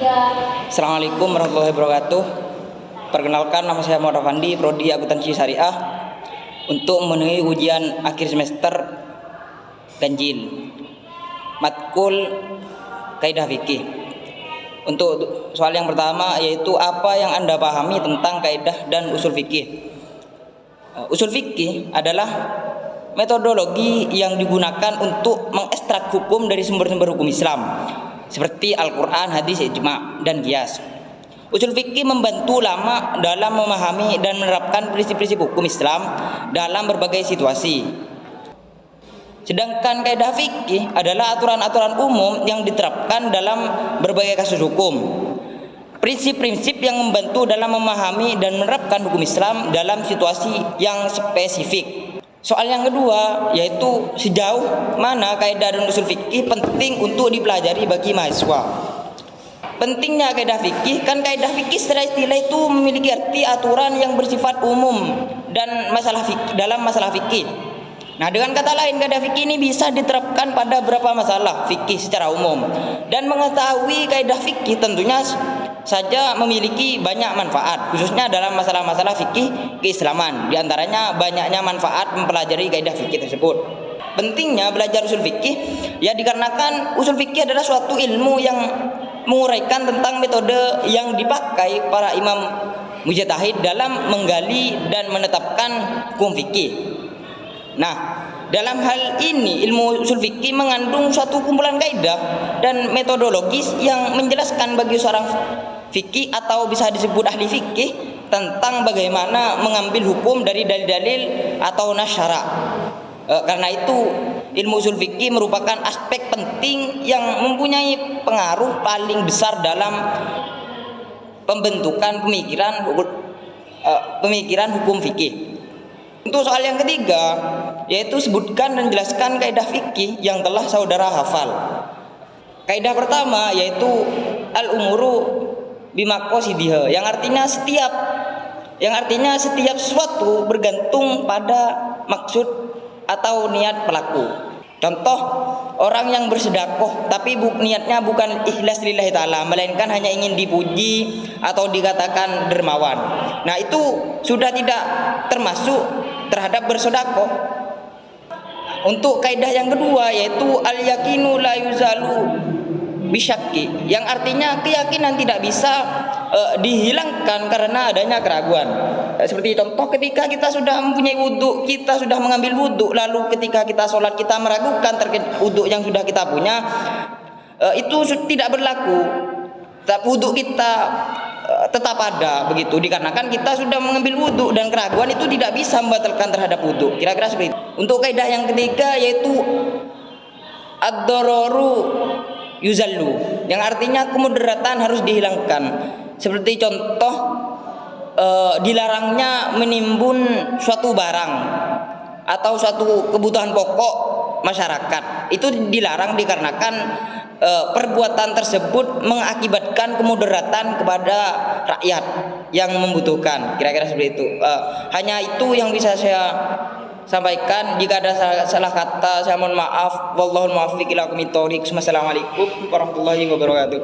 Assalamualaikum warahmatullahi wabarakatuh. Perkenalkan, nama saya Muhammad Afandi, Prodi Akuntansi Syariah, untuk memenuhi ujian akhir semester ganjil matkul kaidah fikih. Untuk soal yang pertama, yaitu apa yang Anda pahami tentang kaidah dan usul fikih. Usul fikih adalah metodologi yang digunakan untuk mengekstrak hukum dari sumber-sumber hukum Islam seperti Al-Quran, hadis, ijma, dan qiyas. Usul fikih membantu ulama dalam memahami dan menerapkan prinsip-prinsip hukum Islam dalam berbagai situasi. Sedangkan kaidah fikih adalah aturan-aturan umum yang diterapkan dalam berbagai kasus hukum. Prinsip-prinsip yang membantu dalam memahami dan menerapkan hukum Islam dalam situasi yang spesifik. Soal yang kedua, yaitu sejauh mana kaidah dan usul fikih penting untuk dipelajari bagi mahasiswa. Pentingnya kaidah fikih, kan kaidah fikih secara istilah itu memiliki arti aturan yang bersifat umum dan dalam masalah fikih. Nah, dengan kata lain, kaidah fikih ini bisa diterapkan pada beberapa masalah fikih secara umum. Dan mengetahui kaidah fikih tentunya saja memiliki banyak manfaat, khususnya dalam masalah-masalah fikih keislaman. Di antaranya banyaknya manfaat mempelajari kaidah fikih tersebut. Pentingnya belajar usul fikih ya dikarenakan usul fikih adalah suatu ilmu yang menguraikan tentang metode yang dipakai para imam mujtahid dalam menggali dan menetapkan hukum fikih. Nah, dalam hal ini ilmu usul fikih mengandung suatu kumpulan kaidah dan metodologis yang menjelaskan bagi seorang fikih atau bisa disebut ahli fikih tentang bagaimana mengambil hukum dari dalil-dalil atau nas syara'. Karena itu ilmu usul fikih merupakan aspek penting yang mempunyai pengaruh paling besar dalam pembentukan pemikiran hukum fikih. Untuk soal yang ketiga, yaitu sebutkan dan jelaskan kaidah fikih yang telah saudara hafal. Kaidah pertama yaitu al-umuru bimaqasidiha, yang artinya setiap sesuatu bergantung pada maksud atau niat pelaku. Contoh, orang yang bersedekah tapi niatnya bukan ikhlas lillahi ta'ala, melainkan hanya ingin dipuji atau dikatakan dermawan. Nah, itu sudah tidak termasuk terhadap bersedekah. Untuk kaidah yang kedua yaitu al-yaqinu la yuzalu bisyakki, yang artinya keyakinan tidak bisa dihilangkan karena adanya keraguan. Seperti contoh, ketika kita sudah mempunyai wudhu, kita sudah mengambil wudhu, lalu ketika kita sholat kita meragukan terkait wudhu yang sudah kita punya, itu tidak berlaku. Wudhu kita tetap ada begitu, dikarenakan kita sudah mengambil wudhu dan keraguan itu tidak bisa membatalkan terhadap wudhu. Kira-kira seperti itu. Untuk kaidah yang ketiga yaitu ad-dararu yuzallu, yang artinya kemudaratan harus dihilangkan. Seperti contoh, dilarangnya menimbun suatu barang atau suatu kebutuhan pokok masyarakat. Itu dilarang dikarenakan perbuatan tersebut mengakibatkan kemudaratan kepada rakyat yang membutuhkan. Kira-kira seperti itu. Hanya itu yang bisa saya sampaikan. Jika ada salah kata, saya mohon maaf. Wallahul muwaffiq ila aqwamit thoriq. Wassalamualaikum warahmatullahi wabarakatuh.